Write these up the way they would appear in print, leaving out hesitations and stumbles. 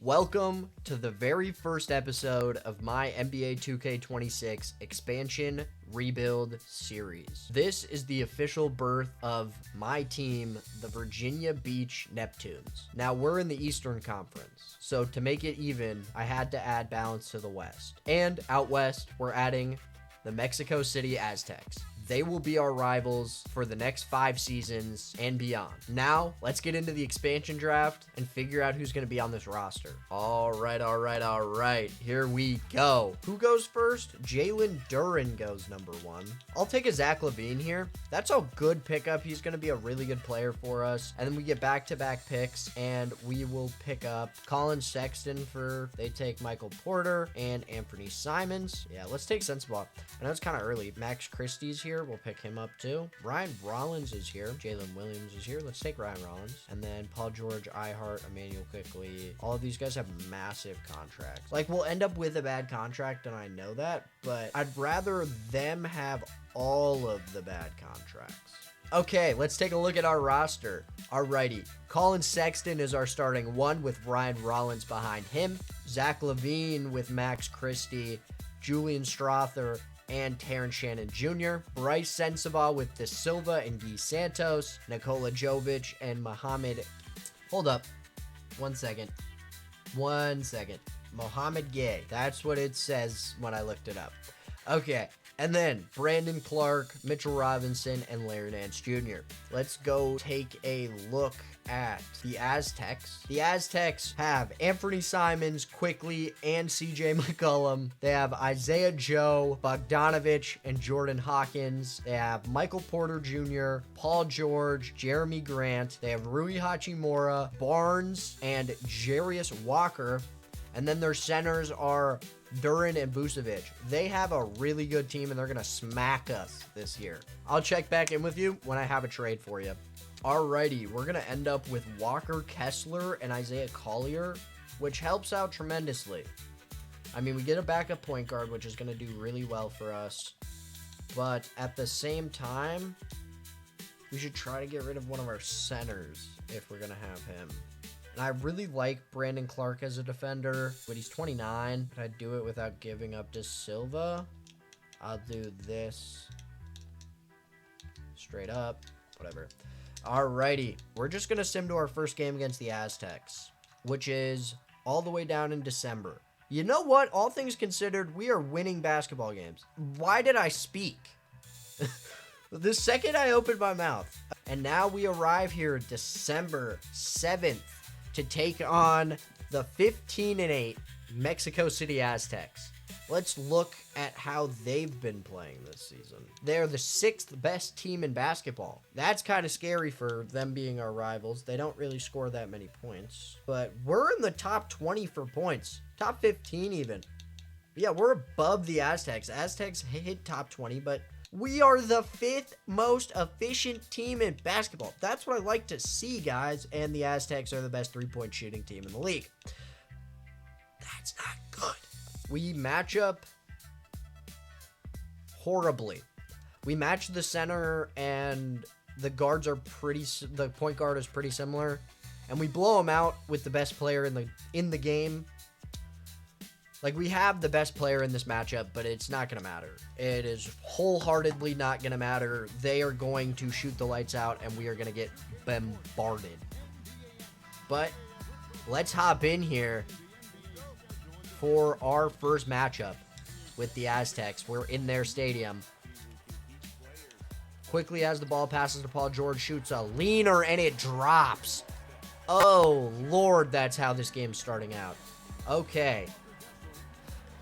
Welcome to the very first episode of my NBA 2K26 expansion rebuild series. This is the official birth of my team, the Virginia Beach Neptunes. Now, we're in the Eastern Conference, so to make it even, I had to add balance to the West. And out West, we're adding the Mexico City Aztecs. They will be our rivals for the next 5 seasons and beyond. Now, let's get into the expansion draft and figure out who's going to be on this roster. All right. Here we go. Who goes first? Jalen Duren goes number 1. I'll take a Zach LaVine here. That's a good pickup. He's going to be a really good player for us. And then we get back-to-back picks, and we will pick up Colin Sexton they take Michael Porter and Anthony Simons. Yeah, let's take Sensabaugh. I know it's kind of early. Max Christie's here. We'll pick him up too. Ryan Rollins is here. Jalen Williams is here. Let's take Ryan Rollins. And then Paul George, iHeart, Emmanuel Quickley. All of these guys have massive contracts. Like, we'll end up with a bad contract, and I know that, but I'd rather them have all of the bad contracts. Okay, let's take a look at our roster. Alrighty, Colin Sexton is our starting 1 with Ryan Rollins behind him. Zach LaVine with Max Christie, Julian Strother, and Terrence Shannon Jr. Bryce Sensabaugh with De Silva and Guy Santos, Nikola Jovic, and Mohamed... Hold up. One second. Mohamed Gay. That's what it says when I looked it up. Okay. And then Brandon Clark, Mitchell Robinson, and Larry Nance Jr. Let's go take a look at the Aztecs. The Aztecs have Anthony Simons, Quickley, and CJ McCollum. They have Isaiah Joe, Bogdanovich, and Jordan Hawkins. They have Michael Porter Jr., Paul George, Jeremy Grant. They have Rui Hachimura, Barnes, and Jarius Walker. And then their centers are Duren and Vucevic. They have a really good team, and they're going to smack us this year. I'll check back in with you when I have a trade for you. Alrighty, we're going to end up with Walker Kessler and Isaiah Collier, which helps out tremendously. I mean, we get a backup point guard, which is going to do really well for us. But at the same time, we should try to get rid of one of our centers if we're going to have him. And I really like Brandon Clark as a defender, but he's 29. But I'd do it without giving up De Silva. I'll do this straight up. Whatever. Alrighty. We're just going to sim to our first game against the Aztecs, which is all the way down in December. You know what? All things considered, we are winning basketball games. Why did I speak? The second I opened my mouth. And now we arrive here December 7th. To take on the 15-8 Mexico City Aztecs. Let's look at how they've been playing this season. They're the 6th best team in basketball. That's kind of scary for them being our rivals. They don't really score that many points. But we're in the top 20 for points. Top 15 even. Yeah, we're above the Aztecs. Aztecs hit top 20, but we are the 5th most efficient team in basketball. That's what I like to see, guys. And the Aztecs are the best 3-point shooting team in the league. That's not good. We match up horribly. We match the center, and the guards are the point guard is pretty similar. And we blow them out with the best player in the game. Like, we have the best player in this matchup, but it's not going to matter. It is wholeheartedly not going to matter. They are going to shoot the lights out, and we are going to get bombarded. But let's hop in here for our first matchup with the Aztecs. We're in their stadium. Quickly as the ball passes to Paul George, shoots a leaner, and it drops. Oh, Lord, that's how this game's starting out. Okay.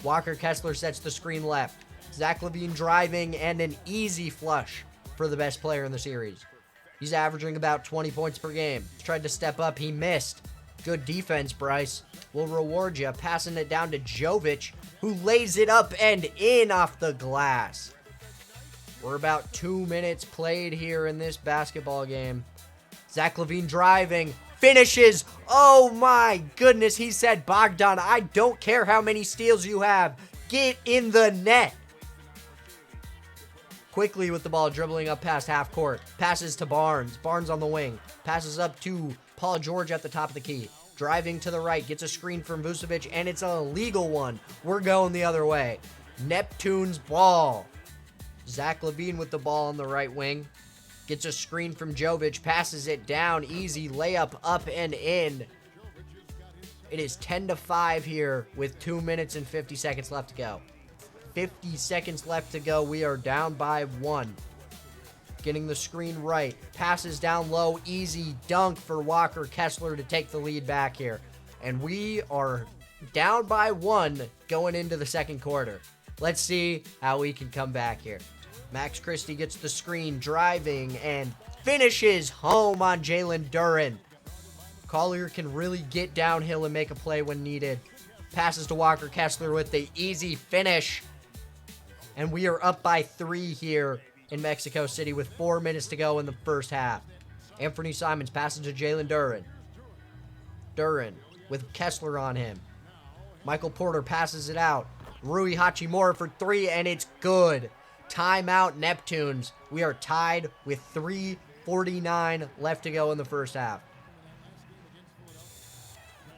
Walker Kessler sets the screen left. Zach LaVine driving, and an easy flush for the best player in the series. He's averaging about 20 points per game. He's tried to step up. He missed. Good defense, Bryce. We'll reward you. Passing it down to Jovic, who lays it up and in off the glass. We're about 2 minutes played here in this basketball game. Zach LaVine driving. Finishes. Oh my goodness. He said, Bogdan, I don't care how many steals you have. Get in the net. Quickly with the ball, dribbling up past half court. Passes to Barnes. Barnes on the wing. Passes up to Paul George at the top of the key. driving to the right, gets a screen from Vucevic, and it's an illegal one. We're going the other way. Neptunes ball. Zach LaVine with the ball on the right wing. Gets a screen from Jovic, passes it down, easy layup up and in. It is 10-5 here with 2 minutes and 50 seconds left to go. 50 seconds left to go. We are down by 1. Getting the screen right. Passes down low, easy dunk for Walker Kessler to take the lead back here. And we are down by 1 going into the second quarter. Let's see how we can come back here. Max Christie gets the screen, driving, and finishes home on Jalen Duren. Collier can really get downhill and make a play when needed. Passes to Walker Kessler with the easy finish. And we are up by 3 here in Mexico City with 4 minutes to go in the first half. Anthony Simons passes to Jalen Duren. Duren with Kessler on him. Michael Porter passes it out. Rui Hachimura for 3, and it's good. Timeout Neptunes. We are tied with 3:49 left to go in the first half.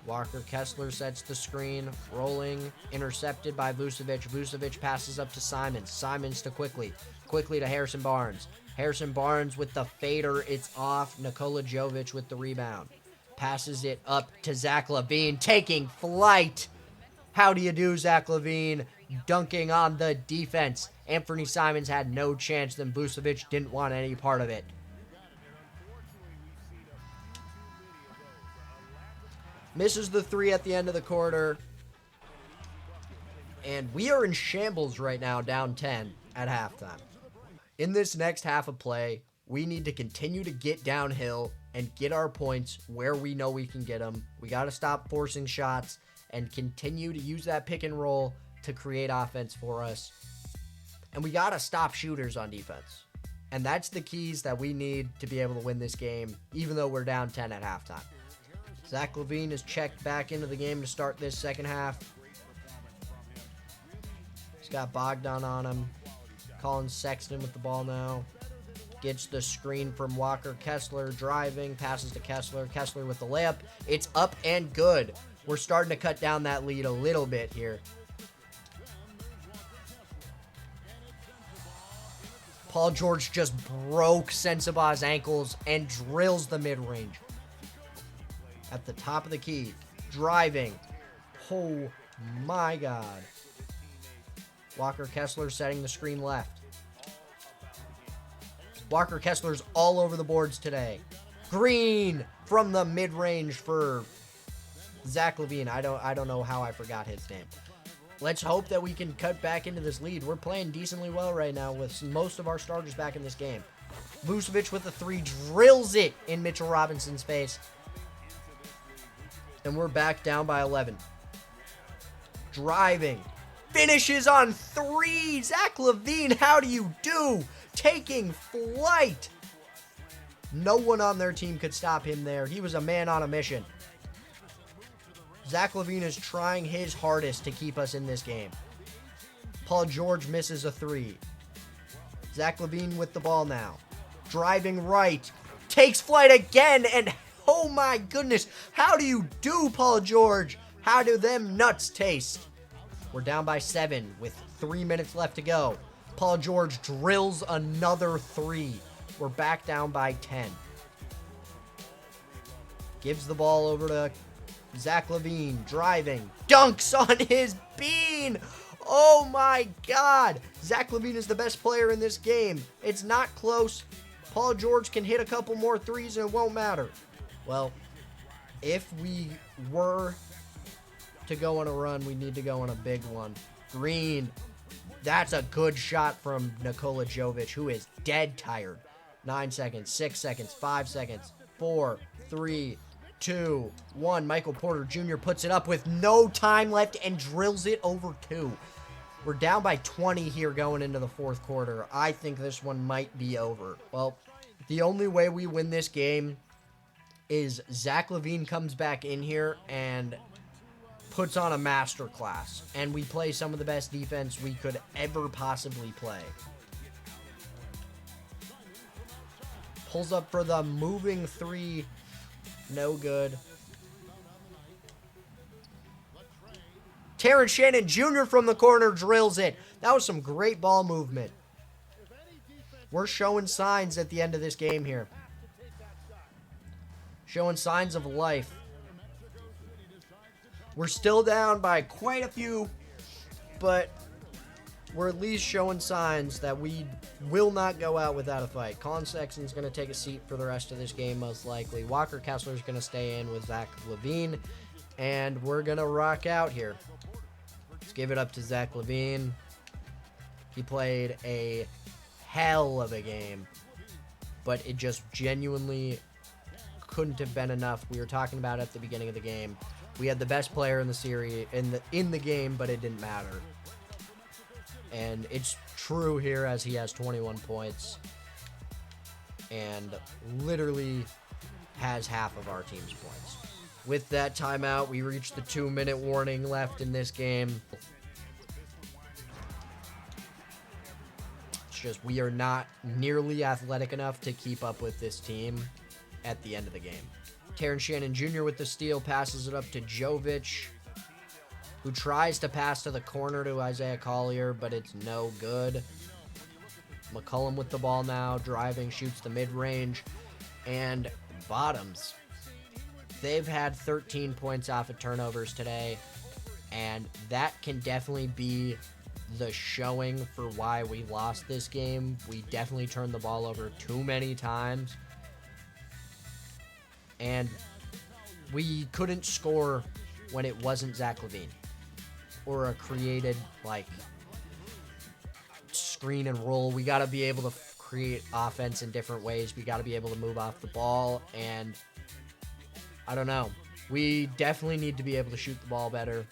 Walker Kessler sets the screen, rolling, intercepted by Vucevic. Vucevic passes up to Simons. Simons to Quickly. Quickly to Harrison Barnes. Harrison Barnes with the fader. It's off. Nikola Jovic with the rebound. Passes it up to Zach LaVine, taking flight. How do you do, Zach LaVine? Dunking on the defense. Anthony Simons had no chance. Then Vucevic didn't want any part of it. Misses the 3 at the end of the quarter. And we are in shambles right now, down 10 at halftime. In this next half of play, we need to continue to get downhill and get our points where we know we can get them. We got to stop forcing shots and continue to use that pick and roll to create offense for us. And we got to stop shooters on defense. And that's the keys that we need to be able to win this game, even though we're down 10 at halftime. Zach LaVine is checked back into the game to start this second half. He's got Bogdan on him. Colin Sexton with the ball now. Gets the screen from Walker Kessler, driving, passes to Kessler. Kessler with the layup. It's up and good. We're starting to cut down that lead a little bit here. Paul George just broke Sensabaug's ankles and drills the mid-range. At the top of the key. Driving. Oh my God. Walker Kessler setting the screen left. Walker Kessler's all over the boards today. Green from the mid-range for Zach LaVine. I don't know how I forgot his name. Let's hope that we can cut back into this lead. We're playing decently well right now with most of our starters back in this game. Vucevic with the 3 drills it in Mitchell Robinson's face. And we're back down by 11. Driving. Finishes on 3. Zach LaVine, how do you do? Taking flight. No one on their team could stop him there. He was a man on a mission. Zach LaVine is trying his hardest to keep us in this game. Paul George misses a 3. Zach LaVine with the ball now. Driving right. Takes flight again, and oh my goodness. How do you do, Paul George? How do them nuts taste? We're down by 7 with 3 minutes left to go. Paul George drills another 3. We're back down by 10. Gives the ball over to Zach LaVine, driving, dunks on his bean. Oh my God. Zach LaVine is the best player in this game. It's not close. Paul George can hit a couple more 3s and it won't matter. Well, if we were to go on a run, we need to go on a big one. Green. That's a good shot from Nikola Jovic, who is dead tired. 9 seconds, 6 seconds, 5 seconds, 4, 3, 2, 1. Michael Porter Jr. puts it up with no time left and drills it over 2. We're down by 20 here going into the fourth quarter. I think this one might be over. Well, the only way we win this game is Zach LaVine comes back in here and puts on a masterclass, and we play some of the best defense we could ever possibly play. Pulls up for the moving 3. No good. Terrence Shannon Jr. from the corner drills it. That was some great ball movement. We're showing signs at the end of this game here. Showing signs of life. We're still down by quite a few, but we're at least showing signs that we will not go out without a fight. Colin Sexton's going to take a seat for the rest of this game, most likely. Walker Kessler's going to stay in with Zach LaVine, and we're going to rock out here. Let's give it up to Zach LaVine. He played a hell of a game, but it just genuinely couldn't have been enough. We were talking about it at the beginning of the game. We had the best player in the series in the game, but it didn't matter. And it's true here as he has 21 points and literally has half of our team's points. With that timeout, we reached the 2-minute warning left in this game. It's just we are not nearly athletic enough to keep up with this team at the end of the game. Terrence Shannon Jr. with the steal, passes it up to Jovic, who tries to pass to the corner to Isaiah Collier, but it's no good. McCollum with the ball now, driving, shoots the mid-range, and Bottoms. They've had 13 points off of turnovers today, and that can definitely be the showing for why we lost this game. We definitely turned the ball over too many times, and we couldn't score when it wasn't Zach LaVine or a created, like, screen and roll. We got to be able to create offense in different ways. We got to be able to move off the ball, and I don't know. We definitely need to be able to shoot the ball better.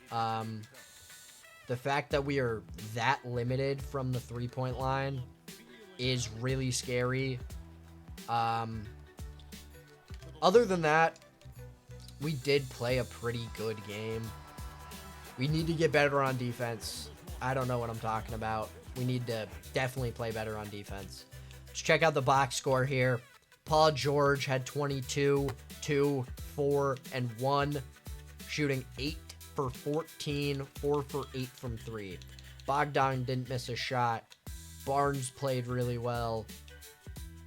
The fact that we are that limited from the three-point line is really scary. Other than that, we did play a pretty good game. We need to get better on defense. I don't know what I'm talking about. We need to definitely play better on defense. Let's check out the box score here. Paul George had 22, 2, 4, and 1, shooting 8 for 14, 4 for 8 from 3. Bogdan didn't miss a shot. Barnes played really well.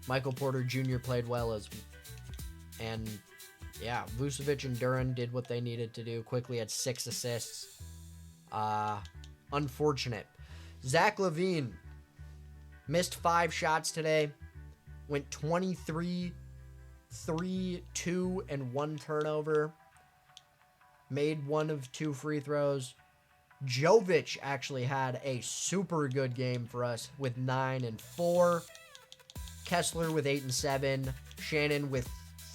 Michael Porter Jr. played well and yeah, Vucevic and Duran did what they needed to do. Quickly had 6 assists. Unfortunate. Zach LaVine missed 5 shots today. Went 23, 3, 2, and 1 turnover. Made 1 of 2 free throws. Jovic actually had a super good game for us with 9 and 4. Kessler with 8 and 7. Shannon with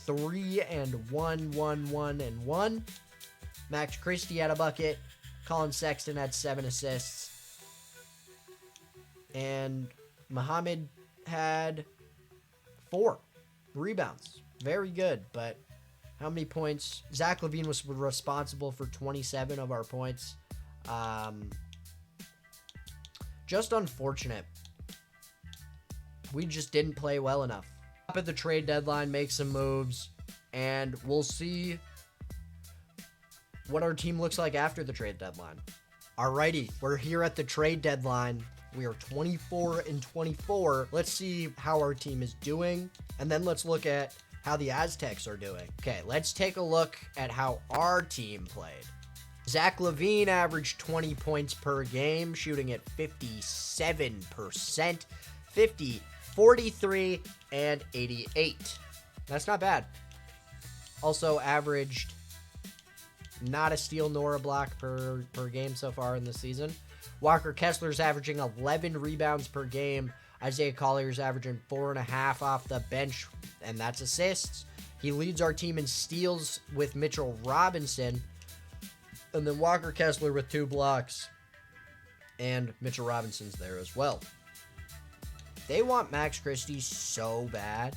3 and 1, 1, 1, and 1. Max Christie had a bucket. Colin Sexton had 7 assists. And Muhammad had 4 rebounds. Very good, but how many points? Zach LaVine was responsible for 27 of our points. Just unfortunate. We just didn't play well enough. Up at the trade deadline, make some moves, and we'll see what our team looks like after the trade deadline. Alrighty, we're here at the trade deadline. We are 24 and 24. Let's see how our team is doing, and then let's look at how the Aztecs are doing. Okay, let's take a look at how our team played. Zach LaVine averaged 20 points per game, shooting at 57%, 50, 43, and 88. That's not bad. Also averaged not a steal nor a block per game so far in the season. Walker Kessler's averaging 11 rebounds per game. Isaiah Collier's averaging 4.5 off the bench, and that's assists. He leads our team in steals with Mitchell Robinson, and then Walker Kessler with 2 blocks, and Mitchell Robinson's there as well. They want Max Christie so bad,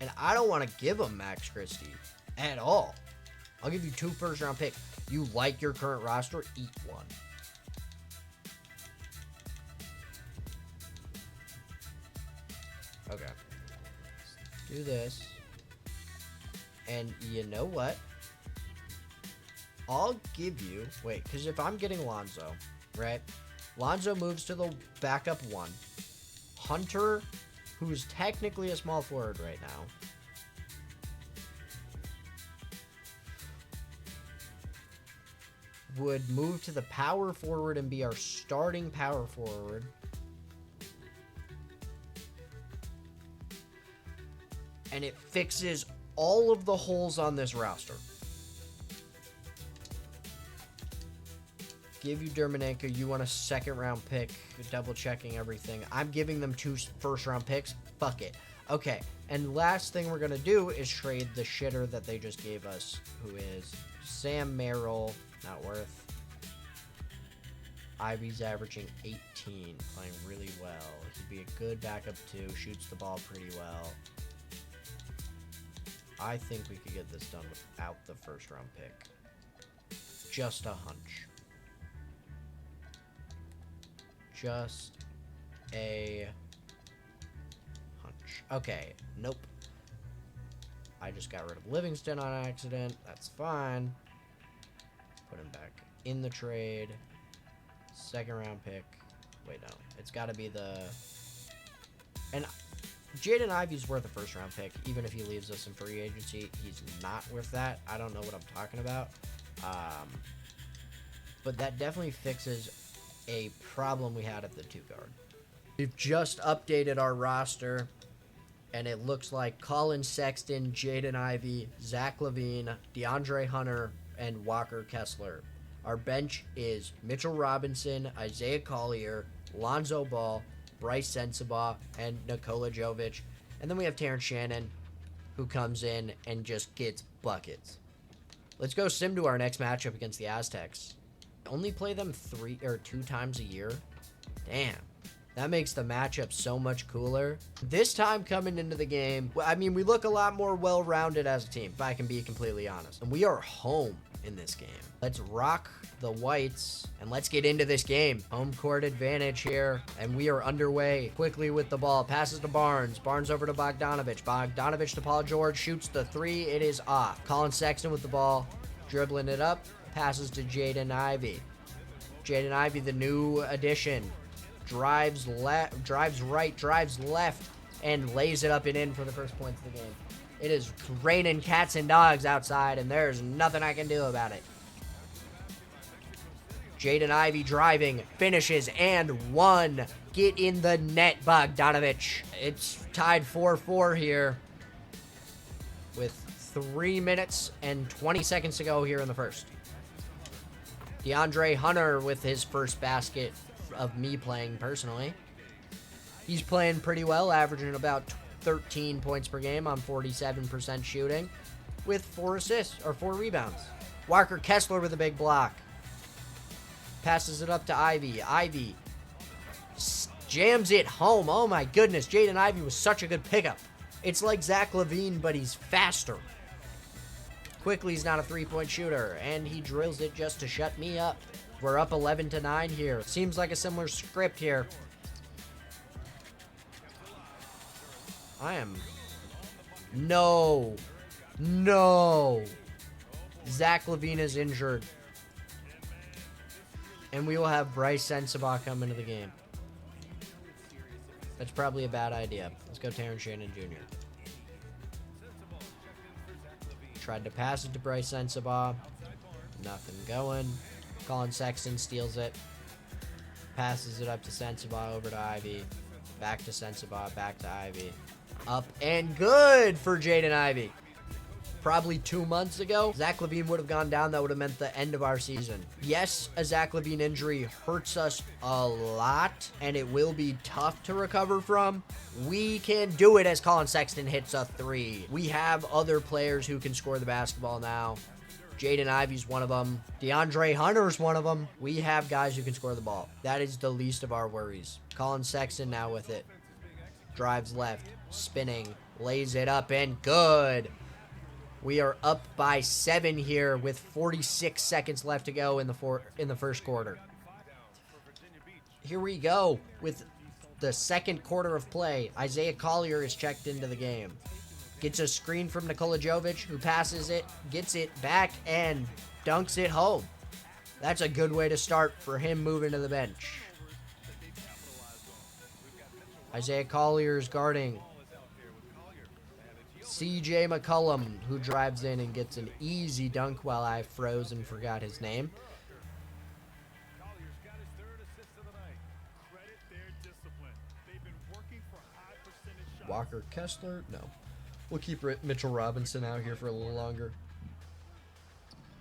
and I don't want to give him Max Christie at all. I'll give you 2 first-round picks. You like your current roster? Eat one. Okay. Let's do this. And you know what? I'll give you, wait, because if I'm getting Lonzo, right? Lonzo moves to the backup 1. Hunter, who's technically a small forward right now, would move to the power forward and be our starting power forward. And it fixes all of the holes on this roster. Give you Dermanenko. You want a second-round pick. Double-checking everything. I'm giving them 2 first-round picks. Fuck it. Okay, and last thing we're going to do is trade the shitter that they just gave us, who is Sam Merrill. Not worth. Ivy's averaging 18, playing really well. He'd be a good backup, too. Shoots the ball pretty well. I think we could get this done without the first-round pick. Just a hunch. Just a hunch. Okay, nope. I just got rid of Livingston on accident. That's fine. Put him back in the trade. Second-round pick. Wait, no. It's got to be the... And Jaden Ivey's worth a first-round pick, even if he leaves us in free agency. He's not worth that. I don't know what I'm talking about. But that definitely fixes a problem we had at the 2 guard. We've just updated our roster, and it looks like Colin Sexton, Jaden Ivey, Zach LaVine, DeAndre Hunter, and Walker Kessler. Our bench is Mitchell Robinson, Isaiah Collier, Lonzo Ball, Bryce Sensabaugh, and Nikola Jovic. And then we have Terrence Shannon, who comes in and just gets buckets. Let's go sim to our next matchup against the Aztecs. Only play them 2 times a year. Damn. That makes the matchup so much cooler. This time coming into the game, I mean, we look a lot more well-rounded as a team, if I can be completely honest. And we are home in this game. Let's rock the whites, and let's get into this game. Home court advantage here, and we are underway quickly with the ball. Passes to Barnes. Barnes over to Bogdanovich. Bogdanovich to Paul George. Shoots the 3. It is off. Colin Sexton with the ball. Dribbling it up. Passes to Jaden Ivey. Jaden Ivey, the new addition. Drives right, drives left, and lays it up and in for the first points of the game. It is raining cats and dogs outside, and there's nothing I can do about it. Jaden Ivey driving, finishes, and 1. Get in the net, Bogdanovich. It's tied 4-4 here with 3 minutes and 20 seconds to go here in the first. DeAndre Hunter with his first basket of me playing personally. He's playing pretty well, averaging about 13 points per game on 47% shooting with 4 assists or 4 rebounds. Walker Kessler with a big block. Passes it up to Ivey. Ivey jams it home. Oh my goodness, Jaden Ivey was such a good pickup. It's like Zach LaVine, but he's faster. Quickly, he's not a 3-point shooter, and he drills it just to shut me up. We're up 11-9 here. Seems like a similar script here. No. Zach LaVine is injured. And we will have Bryce Sensabaugh come into the game. That's probably a bad idea. Let's go Terrence Shannon Jr. Tried to pass it to Bryce Sensabaugh. Nothing going. Colin Sexton steals it. Passes it up to Sensabaugh, over to Ivey. Back to Sensabaugh, back to Ivey. Up and good for Jaden Ivey. Probably 2 months ago, Zach LaVine would have gone down. That would have meant the end of our season. Yes, a Zach LaVine injury hurts us a lot, and it will be tough to recover from. We can do it as Colin Sexton hits a 3. We have other players who can score the basketball now. Jaden Ivey's one of them. DeAndre Hunter's one of them. We have guys who can score the ball. That is the least of our worries. Colin Sexton now with it. Drives left, spinning, lays it up, and good. We are up by 7 here with 46 seconds left to go in the first quarter. Here we go with the second quarter of play. Isaiah Collier is checked into the game. Gets a screen from Nikola Jovic, who passes it, gets it back, and dunks it home. That's a good way to start for him moving to the bench. Isaiah Collier's guarding CJ McCollum, who drives in and gets an easy dunk while I froze and forgot his name. Walker Kessler? No. We'll keep Mitchell Robinson out here for a little longer.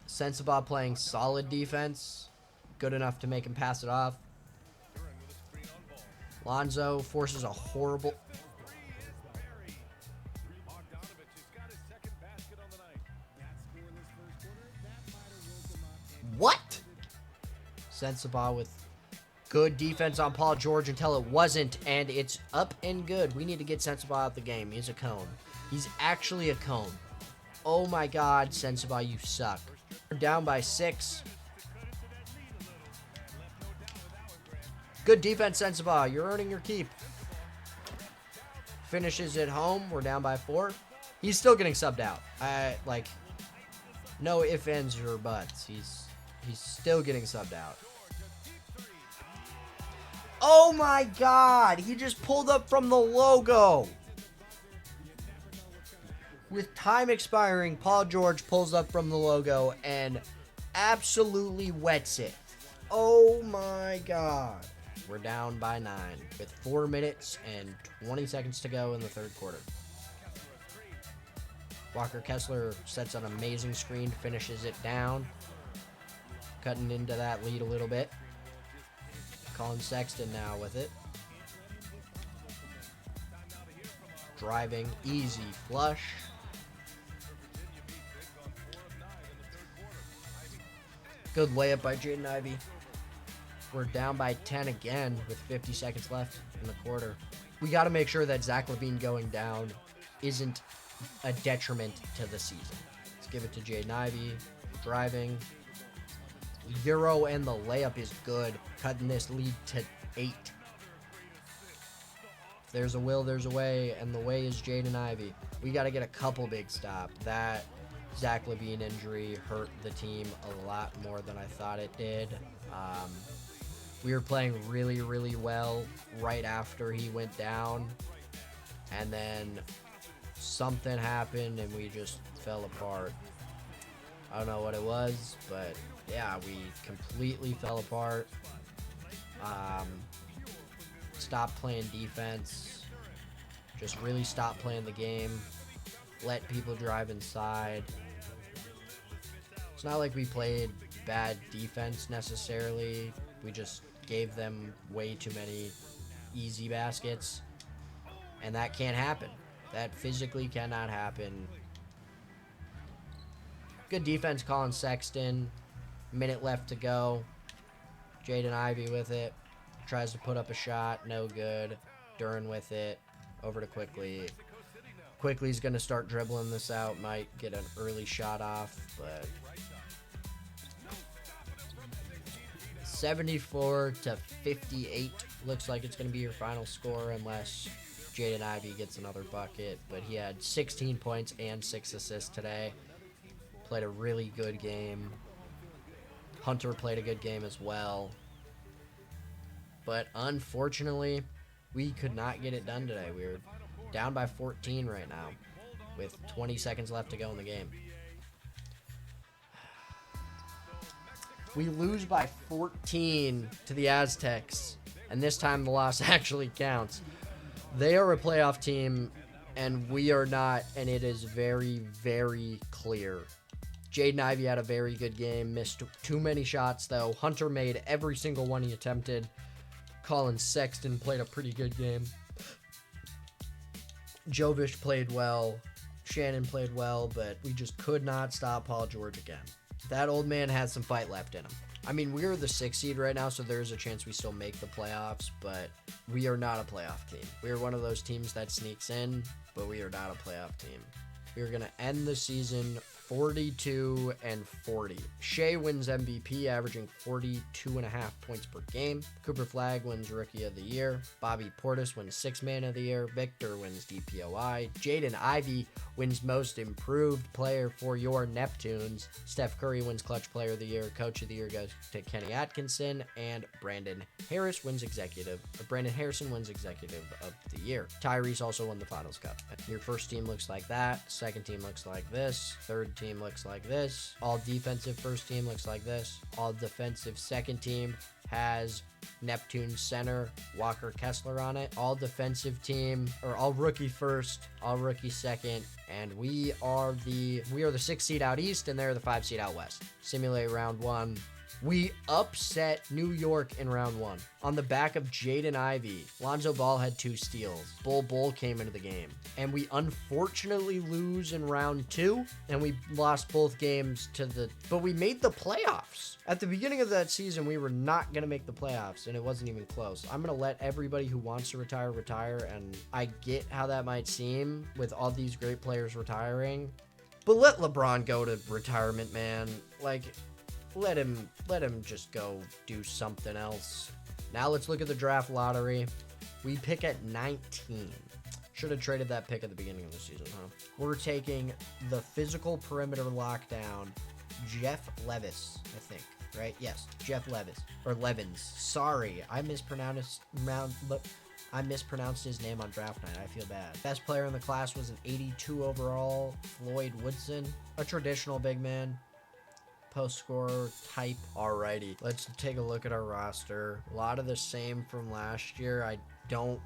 Sensabaugh playing solid defense. Good enough to make him pass it off. Lonzo forces a horrible... What? Sensabaugh with good defense on Paul George until it wasn't, and it's up and good. We need to get Sensabaugh out the game. He's a cone. He's actually a cone. Oh my God, Sensabaugh, you suck. We're down by 6. Good defense, Sensabaugh. You're earning your keep. Finishes at home. We're down by 4. He's still getting subbed out. No ifs, ands, or buts. He's still getting subbed out. Oh my God! He just pulled up from the logo. With time expiring, Paul George pulls up from the logo and absolutely wets it. Oh my God. We're down by 9 with 4 minutes and 20 seconds to go in the third quarter. Walker Kessler sets an amazing screen, finishes it down. Cutting into that lead a little bit. Colin Sexton now with it. Driving, easy flush. Good layup by Jaden Ivey. We're down by 10 again with 50 seconds left in the quarter. We got to make sure that Zach LaVine going down isn't a detriment to the season. Let's give it to Jaden Ivey. Driving. Euro and the layup is good. Cutting this lead to 8. If there's a will, there's a way, and the way is Jaden Ivey. We got to get a couple big stops. That Zach LaVine injury hurt the team a lot more than I thought it did. We were playing really, really well right after he went down, and then something happened and we just fell apart. I don't know what it was, but yeah, we completely fell apart. Stopped playing defense. Just really stopped playing the game. Let people drive inside. It's not like we played bad defense necessarily. We just gave them way too many easy baskets. And that can't happen. That physically cannot happen. Good defense, Colin Sexton. Minute left to go. Jaden Ivey with it. Tries to put up a shot. No good. Duren with it. Over to Quickly. Quickly's going to start dribbling this out. Might get an early shot off, but 74-58 looks like it's going to be your final score unless Jaden Ivey gets another bucket, but he had 16 points and 6 assists today. Played a really good game. Hunter played a good game as well. But unfortunately, we could not get it done today. We were down by 14 right now with 20 seconds left to go in the game. We lose by 14 to the Aztecs, and this time the loss actually counts. They are a playoff team, and we are not, and it is very, very clear. Jaden Ivey had a very good game, missed too many shots, though. Hunter made every single one he attempted. Colin Sexton played a pretty good game. Jovic played well. Shannon played well, but we just could not stop Paul George again. That old man has some fight left in him. I mean, we're the 6th seed right now, so there's a chance we still make the playoffs, but we are not a playoff team. We are one of those teams that sneaks in, but we are not a playoff team. We are going to end the season 42 and 40. Shea wins MVP, averaging 42.5 points per game. Cooper Flagg wins Rookie of the Year. Bobby Portis wins Sixth Man of the Year. Victor wins DPOI. Jaden Ivey wins Most Improved Player for your Neptunes. Steph Curry wins Clutch Player of the Year. Coach of the Year goes to Kenny Atkinson. And Brandon Harrison wins Executive of the Year. Tyrese also won the Finals Cup. Your first team looks like that. Second team looks like this. Third team looks like this. All defensive first team looks like this. All defensive second team has Neptune center Walker Kessler on it. All defensive team, or all rookie first, all rookie second, and we are the 6th seed out east, and they're the 5 seed out west. Simulate round 1. We upset New York in round 1 on the back of Jaden Ivey. Lonzo Ball had 2 steals. Bull came into the game. And we unfortunately lose in round 2, and we lost both games but we made the playoffs. At the beginning of that season, we were not going to make the playoffs, and it wasn't even close. I'm going to let everybody who wants to retire, and I get how that might seem with all these great players retiring. But let LeBron go to retirement, man. Like, let him just go do something else. Now let's look at the draft lottery. We pick at 19. Should have traded that pick at the beginning of the season, huh? We're taking the physical perimeter lockdown, Jeff Levis, I think, right? Yes, Jeff Levis, or Levins. Sorry, I mispronounced his name on draft night. I feel bad. Best player in the class was an 82 overall, Floyd Woodson, a traditional big man. Post scorer type. Alrighty, let's take a look at our roster. A lot of the same from last year. I don't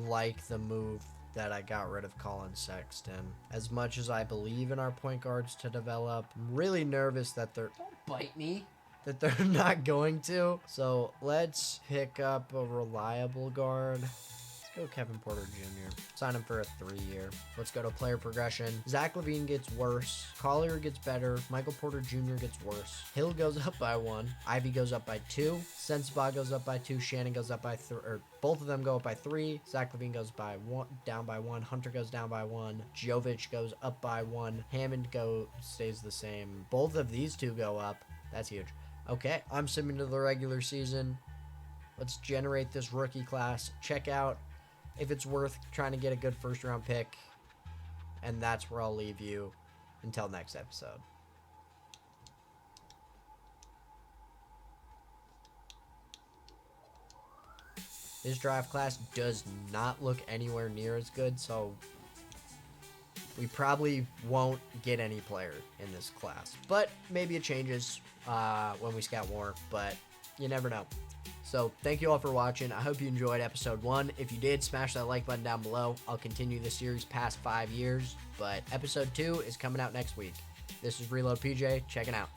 like the move that I got rid of Colin Sexton. As much as I believe in our point guards to develop, I'm really nervous that don't bite me, that they're not going to. So let's pick up a reliable guard. Go Kevin Porter Jr. Sign him for a 3-year. Let's go to player progression. Zach LaVine gets worse. Collier gets better. Michael Porter Jr. gets worse. Hill goes up by 1. Ivy goes up by 2. Sensabaugh goes up by 2. Shannon goes up by 3. Or both of them go up by 3. Zach LaVine goes down by 1. Hunter goes down by 1. Jovic goes up by 1. Hammond stays the same. Both of these two go up. That's huge. Okay, I'm simming to the regular season. Let's generate this rookie class. Check out if it's worth trying to get a good first round pick. And that's where I'll leave you until next episode. This draft class does not look anywhere near as good, so we probably won't get any player in this class. But maybe it changes when we scout more, but you never know. So thank you all for watching. I hope you enjoyed episode 1. If you did, smash that like button down below. I'll continue this series past 5 years, but episode 2 is coming out next week. This is Reload PJ, checking out.